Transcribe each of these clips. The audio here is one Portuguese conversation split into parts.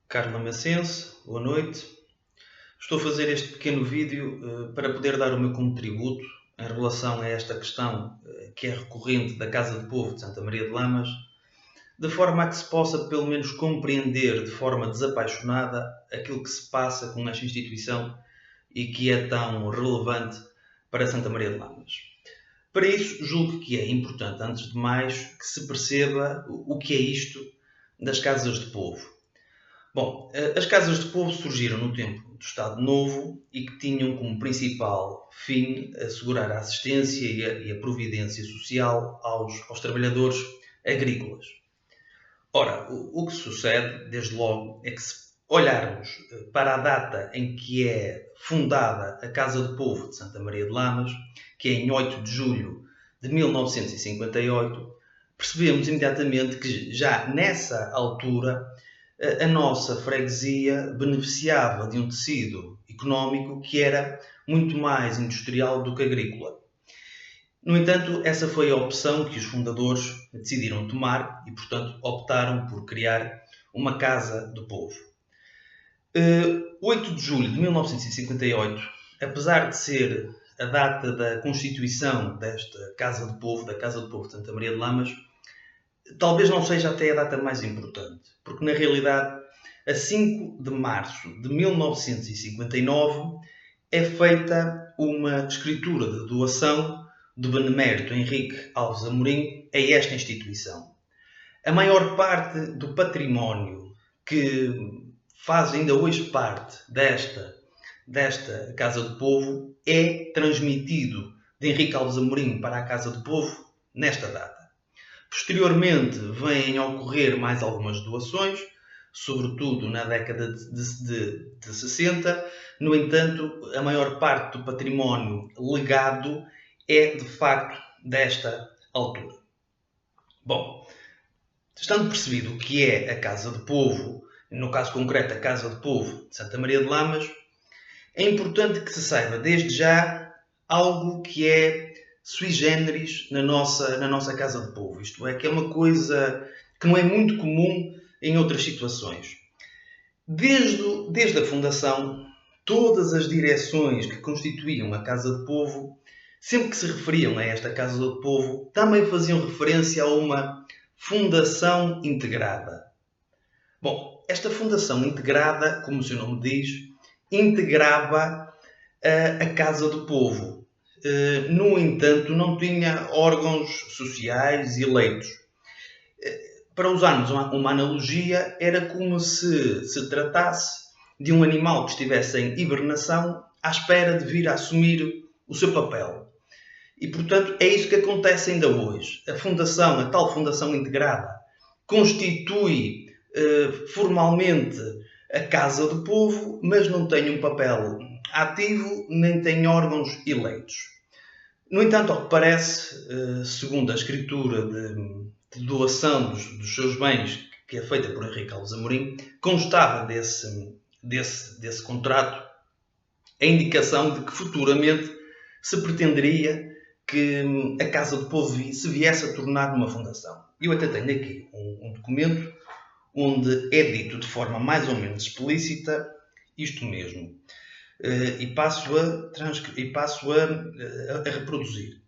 Carlos Lamacense, boa noite. Estou a fazer este pequeno vídeo para poder dar o meu contributo em relação a esta questão que é recorrente da Casa de Povo de Santa Maria de Lamas, de forma a que se possa pelo menos compreender de forma desapaixonada aquilo que se passa com esta instituição e que é tão relevante para Santa Maria de Lamas. Para isso, julgo que é importante, antes de mais, que se perceba o que é isto das Casas de Povo. Bom, as Casas de Povo surgiram no tempo do Estado Novo e que tinham como principal fim assegurar a assistência e a providência social aos trabalhadores agrícolas. Ora, o que sucede, desde logo, é que se olharmos para a data em que é fundada a Casa de Povo de Santa Maria de Lamas, que é em 8 de julho de 1958, percebemos imediatamente que já nessa altura a nossa freguesia beneficiava de um tecido económico que era muito mais industrial do que agrícola. No entanto, essa foi a opção que os fundadores decidiram tomar e, portanto, optaram por criar uma Casa do Povo. 8 de julho de 1958, apesar de ser a data da constituição desta Casa do Povo, da Casa do Povo de Santa Maria de Lamas, talvez não seja até a data mais importante, porque na realidade, a 5 de março de 1959, é feita uma escritura de doação do benemérito Henrique Alves Amorim a esta instituição. A maior parte do património que faz ainda hoje parte desta Casa do Povo é transmitido de Henrique Alves Amorim para a Casa do Povo nesta data. Posteriormente, vêm a ocorrer mais algumas doações, sobretudo na década de 60. No entanto, a maior parte do património legado é, de facto, desta altura. Bom, estando percebido o que é a Casa de Povo, no caso concreto a Casa de Povo de Santa Maria de Lamas, é importante que se saiba, desde já, algo que é sui generis na nossa Casa de Povo. Isto é, que é uma coisa que não é muito comum em outras situações. Desde a fundação, todas as direções que constituíam a Casa de Povo, sempre que se referiam a esta Casa de Povo, também faziam referência a uma fundação integrada. Bom, esta fundação integrada, como o seu nome diz, integrava a Casa do Povo. No entanto, não tinha órgãos sociais eleitos. Para usarmos uma analogia, era como se tratasse de um animal que estivesse em hibernação à espera de vir a assumir o seu papel. E, portanto, é isso que acontece ainda hoje. A tal fundação integrada, constitui formalmente a Casa do Povo, mas não tem um papel ativo, nem tem órgãos eleitos. No entanto, ao que parece, segundo a escritura de doação dos seus bens, que é feita por Henrique Alves Amorim, constava desse contrato a indicação de que futuramente se pretenderia que a Casa do Povo se viesse a tornar uma fundação. Eu até tenho aqui um documento onde é dito de forma mais ou menos explícita isto mesmo. E passo a reproduzir.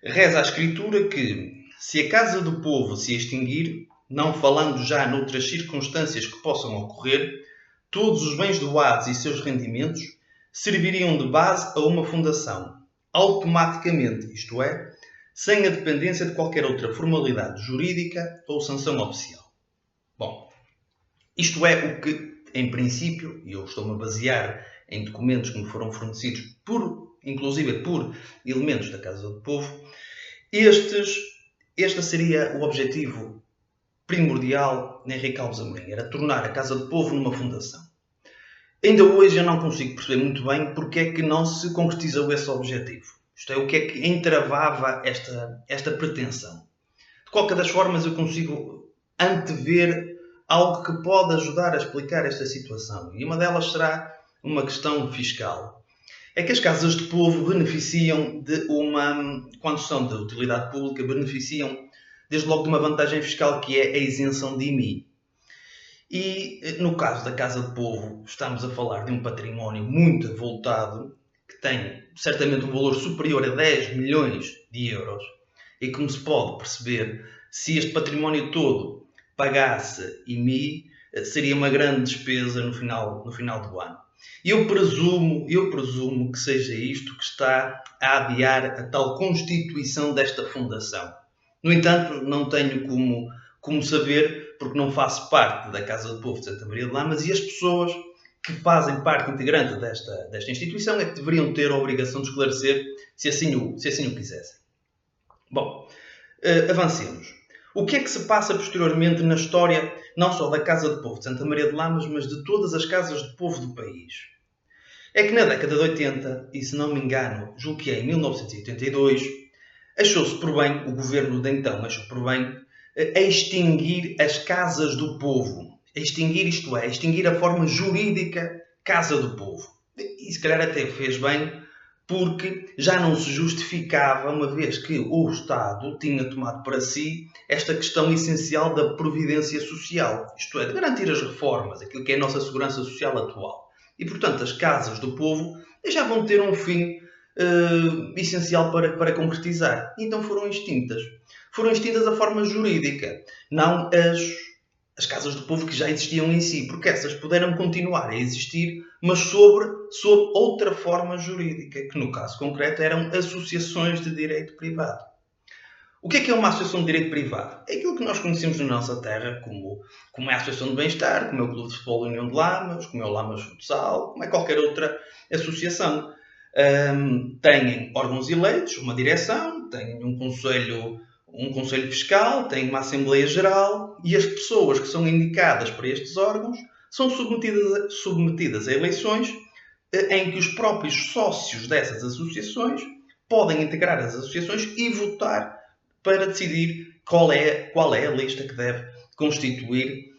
Reza a Escritura que, se a Casa do Povo se extinguir, não falando já noutras circunstâncias que possam ocorrer, todos os bens doados e seus rendimentos serviriam de base a uma fundação, automaticamente, isto é, sem a dependência de qualquer outra formalidade jurídica ou sanção oficial. Bom, isto é o que, em princípio, e eu estou-me a basear em documentos que me foram fornecidos inclusive por elementos da Casa do Povo, este seria o objetivo primordial de Henrique Alves Amorim, era tornar a Casa do Povo numa fundação. Ainda hoje eu não consigo perceber muito bem porque é que não se concretizou esse objetivo. Isto é, o que é que entravava esta pretensão. De qualquer das formas, eu consigo antever algo que pode ajudar a explicar esta situação. E uma delas será uma questão fiscal. É que as Casas de Povo beneficiam quando são de utilidade pública, beneficiam desde logo de uma vantagem fiscal que é a isenção de IMI. E no caso da Casa de Povo, estamos a falar de um património muito avultado, que tem certamente um valor superior a 10 milhões de euros. E como se pode perceber, se este património todo pagasse IMI, seria uma grande despesa no final do ano. Eu presumo que seja isto que está a adiar a tal constituição desta fundação. No entanto, não tenho como saber, porque não faço parte da Casa do Povo de Santa Maria de Lamas, e as pessoas que fazem parte integrante desta instituição é que deveriam ter a obrigação de esclarecer se assim o quisessem. Bom, avancemos. O que é que se passa posteriormente na história, não só da Casa de Povo de Santa Maria de Lamas, mas de todas as casas de povo do país? É que na década de 80, e se não me engano, julgo que é em 1982, achou-se por bem, o governo de então achou por bem, extinguir as casas do povo. Extinguir, isto é, extinguir a forma jurídica Casa do Povo. E se calhar até fez bem, porque já não se justificava, uma vez que o Estado tinha tomado para si esta questão essencial da providência social, isto é, de garantir as reformas, aquilo que é a nossa segurança social atual. E, portanto, as casas do povo já vão ter um fim essencial para concretizar. E então foram extintas. Foram extintas a forma jurídica, não as casas do povo que já existiam em si, porque essas puderam continuar a existir, mas sob outra forma jurídica, que no caso concreto eram associações de direito privado. O que é uma associação de direito privado? É aquilo que nós conhecemos na nossa terra como é a Associação de Bem-Estar, como é o Clube de Futebol União de Lamas, como é o Lamas Futsal, como é qualquer outra associação. Têm órgãos eleitos, uma direção, têm um conselho fiscal, têm uma Assembleia Geral e as pessoas que são indicadas para estes órgãos são submetidas a eleições em que os próprios sócios dessas associações podem integrar as associações e votar para decidir qual é a lista que deve constituir,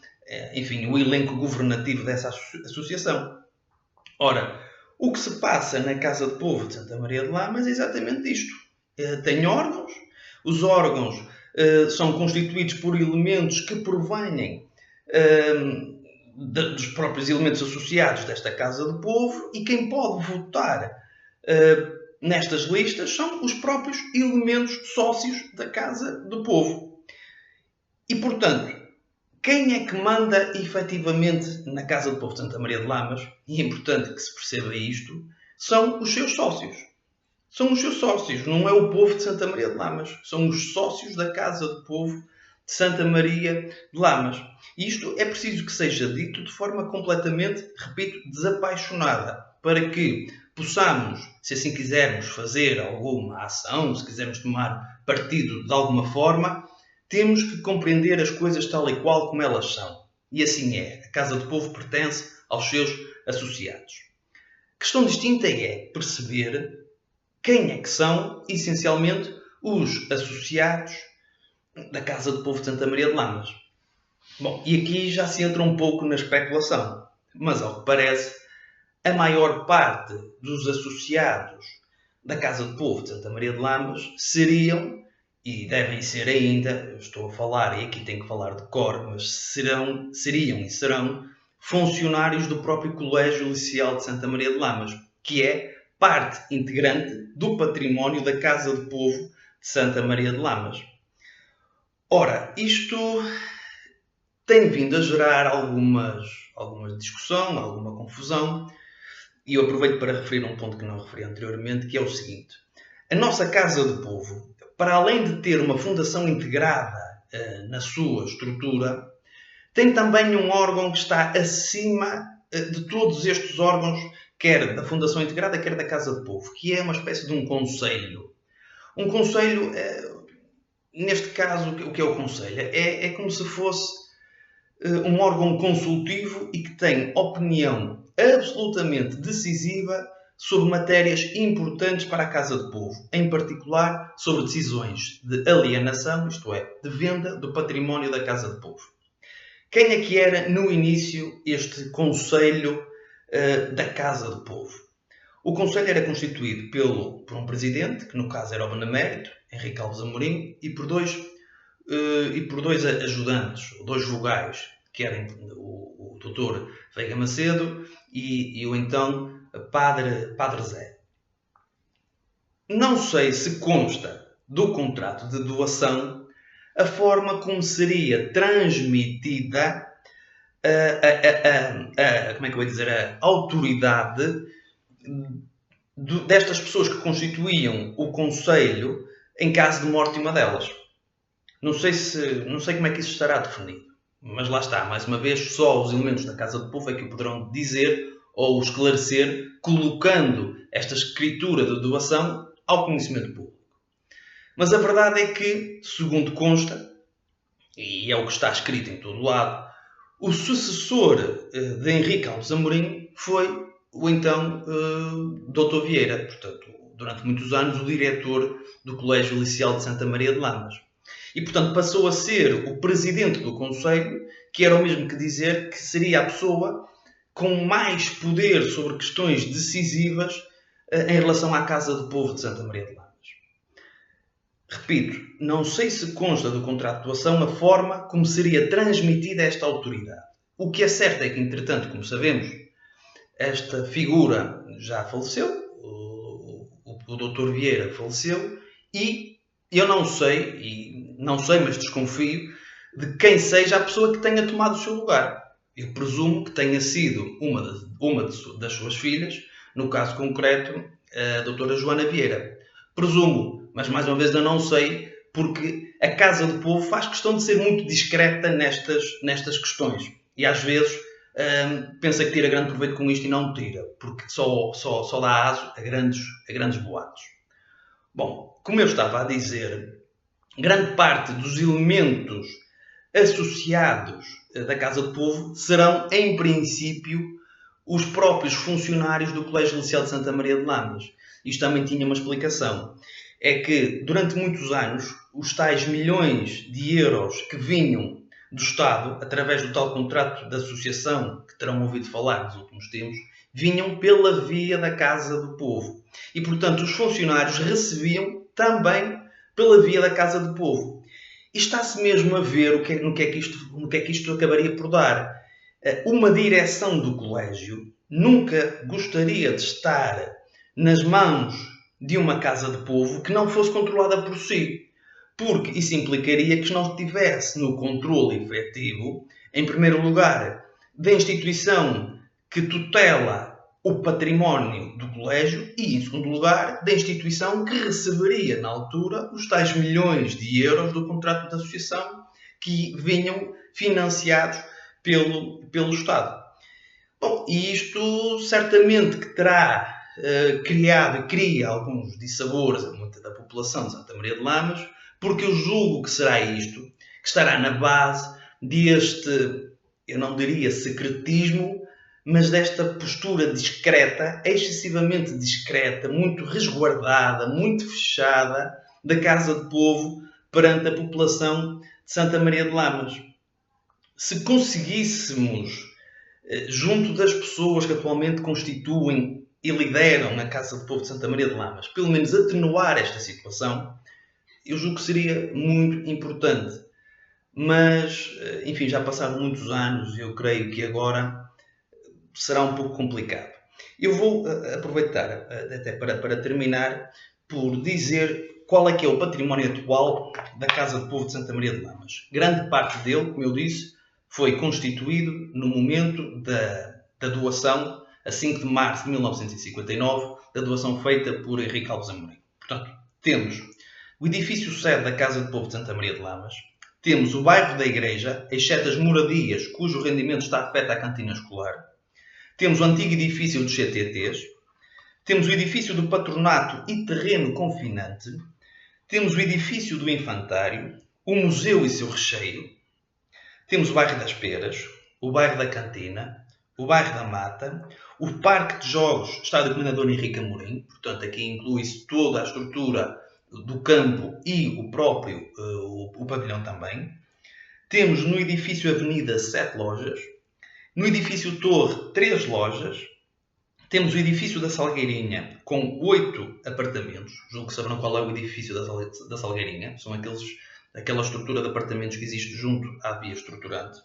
enfim, o elenco governativo dessa associação. Ora, o que se passa na Casa de Povo de Santa Maria de Lamas é exatamente isto. Tem órgãos, os órgãos são constituídos por elementos que provêm dos próprios elementos associados desta Casa do Povo, e quem pode votar nestas listas são os próprios elementos sócios da Casa do Povo. E, portanto, quem é que manda efetivamente na Casa do Povo de Santa Maria de Lamas, e é importante que se perceba isto, são os seus sócios. São os seus sócios, não é o povo de Santa Maria de Lamas. São os sócios da Casa do Povo de Santa Maria de Lamas. E isto é preciso que seja dito de forma completamente, repito, desapaixonada, para que possamos, se assim quisermos, fazer alguma ação, se quisermos tomar partido de alguma forma, temos que compreender as coisas tal e qual como elas são. E assim é. A Casa do Povo pertence aos seus associados. A questão distinta é perceber quem é que são, essencialmente, os associados da Casa do Povo de Santa Maria de Lamas. Bom, e aqui já se entra um pouco na especulação. Mas, ao que parece, a maior parte dos associados da Casa do Povo de Santa Maria de Lamas seriam, e devem ser ainda, eu estou a falar, e aqui tenho que falar de cor, mas seriam e serão funcionários do próprio Colégio Liceal de Santa Maria de Lamas, que é parte integrante do património da Casa do Povo de Santa Maria de Lamas. Ora, isto tem vindo a gerar alguma discussão, alguma confusão, e eu aproveito para referir um ponto que não referi anteriormente, que é o seguinte. A nossa Casa do Povo, para além de ter uma fundação integrada na sua estrutura, tem também um órgão que está acima de todos estes órgãos, quer da Fundação Integrada, quer da Casa do Povo, que é uma espécie de um conselho. Um conselho, neste caso, o que é o conselho? É como se fosse um órgão consultivo e que tem opinião absolutamente decisiva sobre matérias importantes para a Casa do Povo, em particular sobre decisões de alienação, isto é, de venda do património da Casa do Povo. Quem é que era, no início, este Conselho da Casa do Povo? O Conselho era constituído por um presidente, que no caso era o benemérito, Henrique Alves Amorim, e por dois ajudantes, dois vogais, que eram o o Dr. Veiga Macedo e o então Padre Zé. Não sei se consta do contrato de doação a forma como seria transmitida como é que eu vou dizer, a autoridade destas pessoas que constituíam o Conselho em caso de morte de uma delas. Não sei como é que isso estará definido, mas lá está, mais uma vez, só os elementos da Casa do Povo é que o poderão dizer ou esclarecer, colocando esta escritura de doação ao conhecimento público. Mas a verdade é que, segundo consta, e é o que está escrito em todo lado, o sucessor de Henrique Alves Amorim foi o então Dr. Vieira, portanto, durante muitos anos o diretor do Colégio Liceal de Santa Maria de Lamas. E, portanto, passou a ser o presidente do Conselho, que era o mesmo que dizer que seria a pessoa com mais poder sobre questões decisivas em relação à Casa do Povo de Santa Maria de Lamas. Repito, não sei se consta do contrato de doação a forma como seria transmitida esta autoridade. O que é certo é que, entretanto, como sabemos, esta figura já faleceu, o Dr. Vieira faleceu, e eu não sei, mas desconfio, de quem seja a pessoa que tenha tomado o seu lugar. Eu presumo que tenha sido uma das suas filhas, no caso concreto, a doutora Joana Vieira. Presumo, mas mais uma vez eu não sei, porque a Casa do Povo faz questão de ser muito discreta nestas questões. E às vezes pensa que tira grande proveito com isto e não tira, porque só dá aso a grandes boatos. Bom, como eu estava a dizer, grande parte dos elementos associados da Casa do Povo serão, em princípio, os próprios funcionários do Colégio Liceal de Santa Maria de Lamas. Isto também tinha uma explicação. É que, durante muitos anos, os tais milhões de euros que vinham do Estado, através do tal contrato de associação, que terão ouvido falar nos últimos tempos, vinham pela via da Casa do Povo. E, portanto, os funcionários recebiam também pela via da Casa do Povo. E está-se mesmo a ver no que é que isto acabaria por dar. Uma direção do colégio nunca gostaria de estar nas mãos de uma Casa de Povo que não fosse controlada por si. Porque isso implicaria que não estivesse no controle efetivo, em primeiro lugar, da instituição que tutela o património do colégio e, em segundo lugar, da instituição que receberia, na altura, os tais milhões de euros do contrato de associação que vinham financiados pelo Estado. Bom, e isto certamente que terá criado e cria alguns dissabores a muita da população de Santa Maria de Lamas, porque eu julgo que será isto que estará na base deste, eu não diria secretismo, mas desta postura discreta, excessivamente discreta, muito resguardada, muito fechada, da Casa de Povo perante a população de Santa Maria de Lamas. Se conseguíssemos, junto das pessoas que atualmente constituem e lideram a Casa de Povo de Santa Maria de Lamas, pelo menos atenuar esta situação, eu julgo que seria muito importante. Mas, enfim, já passaram muitos anos e eu creio que agora será um pouco complicado. Eu vou aproveitar, até para terminar, por dizer qual é que é o património atual da Casa de Povo de Santa Maria de Lamas. Grande parte dele, como eu disse, foi constituído no momento da doação, a 5 de março de 1959, da doação feita por Henrique Alves Amorim. Portanto, temos o edifício sede da Casa de Povo de Santa Maria de Lamas, temos o bairro da Igreja, exceto as moradias cujo rendimento está afeto à cantina escolar, temos o antigo edifício dos CTTs, temos o edifício do patronato e terreno confinante, temos o edifício do infantário, o museu e seu recheio, temos o bairro das Peras, o bairro da Cantina, o bairro da Mata, o parque de jogos Estádio Comendador Henrique Amorim, portanto aqui inclui-se toda a estrutura do campo e o próprio o pavilhão também. Temos no edifício Avenida 7 lojas, no edifício Torre 3 lojas, temos o edifício da Salgueirinha com 8 apartamentos, julgo que saberão qual é o edifício da Salgueirinha, são aquela estrutura de apartamentos que existe junto à via estruturante.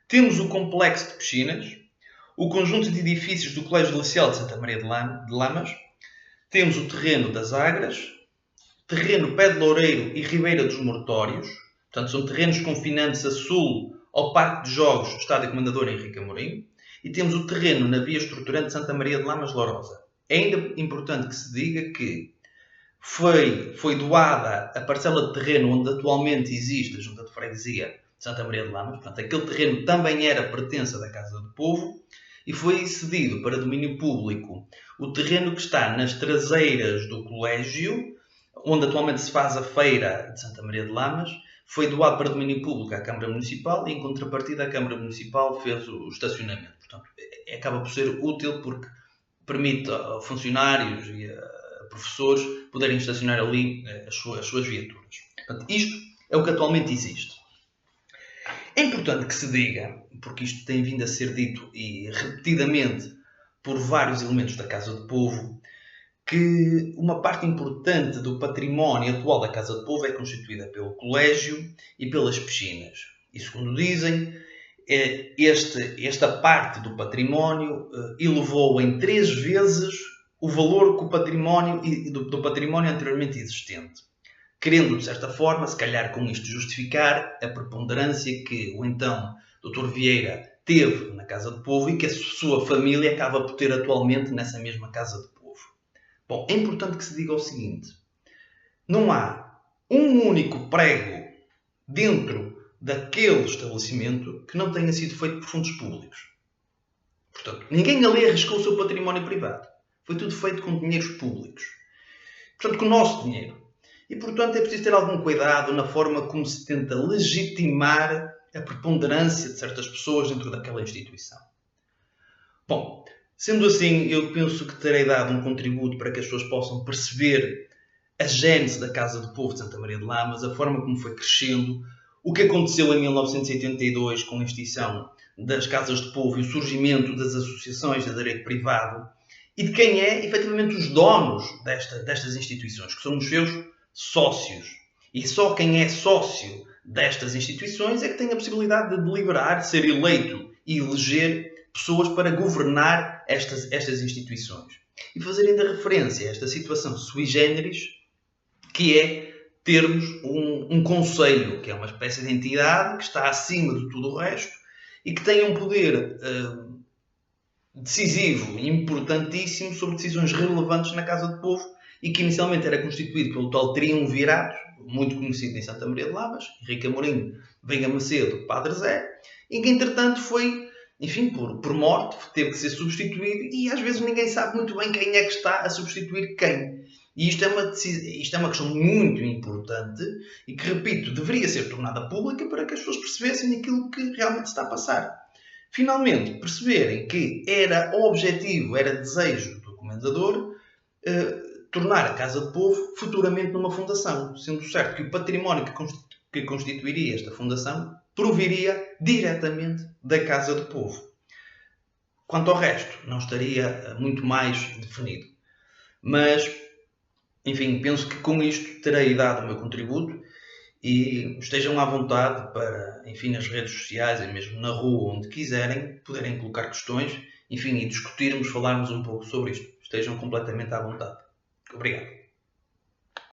Temos o complexo de piscinas, o conjunto de edifícios do Colégio Glacial de Santa Maria de Lamas, temos o terreno das Agras, terreno Pé de Loureiro e Ribeira dos Mortórios, portanto são terrenos confinantes a sul ao Parque de Jogos do Estádio Comendador Henrique Amorim, e temos o terreno na via estruturante de Santa Maria de Lamas Lourosa. É ainda importante que se diga que foi doada a parcela de terreno onde atualmente existe a Junta de Freguesia de Santa Maria de Lamas, portanto aquele terreno também era pertença da Casa do Povo, e foi cedido para domínio público o terreno que está nas traseiras do colégio, onde atualmente se faz a feira de Santa Maria de Lamas, foi doado para domínio público à Câmara Municipal e, em contrapartida, a Câmara Municipal fez o estacionamento. Portanto, acaba por ser útil porque permite a funcionários e a professores poderem estacionar ali as suas viaturas. Portanto, isto é o que atualmente existe. É importante que se diga, porque isto tem vindo a ser dito e repetidamente por vários elementos da Casa do Povo, que uma parte importante do património atual da Casa do Povo é constituída pelo colégio e pelas piscinas. E segundo dizem, esta parte do património elevou em 3 vezes o valor que o património, do património anteriormente existente. Querendo, de certa forma, se calhar com isto justificar a preponderância que o então Dr. Vieira teve na Casa do Povo e que a sua família acaba por ter atualmente nessa mesma Casa do Povo. Bom, é importante que se diga o seguinte: não há um único prego dentro daquele estabelecimento que não tenha sido feito por fundos públicos. Portanto, ninguém ali arriscou o seu património privado. Foi tudo feito com dinheiros públicos. Portanto, com o nosso dinheiro. E, portanto, é preciso ter algum cuidado na forma como se tenta legitimar a preponderância de certas pessoas dentro daquela instituição. Bom, sendo assim, eu penso que terei dado um contributo para que as pessoas possam perceber a gênese da Casa do Povo de Santa Maria de Lamas, a forma como foi crescendo, o que aconteceu em 1982 com a extinção das Casas de Povo e o surgimento das associações de direito privado e de quem é, efetivamente, os donos destas instituições, que são os seus sócios. E só quem é sócio destas instituições é que tem a possibilidade de deliberar, de ser eleito e eleger pessoas para governar estas instituições. E fazer ainda referência a esta situação sui generis, que é termos um conselho, que é uma espécie de entidade que está acima de tudo o resto e que tem um poder decisivo e importantíssimo sobre decisões relevantes na Casa do Povo e que inicialmente era constituído pelo tal triunvirato, muito conhecido em Santa Maria de Lamas, Henrique Amorim, Venga Macedo, Padre Zé, e que entretanto foi, enfim, por morte, teve que ser substituído e às vezes ninguém sabe muito bem quem é que está a substituir quem. E isto é uma questão muito importante e que, repito, deveria ser tornada pública para que as pessoas percebessem aquilo que realmente está a passar. Finalmente, perceberem que era objetivo, era desejo do comendador tornar a Casa do Povo futuramente numa fundação, sendo certo que o património que constituiria esta fundação proviria diretamente da Casa do Povo. Quanto ao resto, não estaria muito mais definido. Mas, enfim, penso que com isto terei dado o meu contributo e estejam à vontade para, enfim, nas redes sociais e mesmo na rua, onde quiserem, poderem colocar questões, enfim, e discutirmos, falarmos um pouco sobre isto. Estejam completamente à vontade. Obrigado.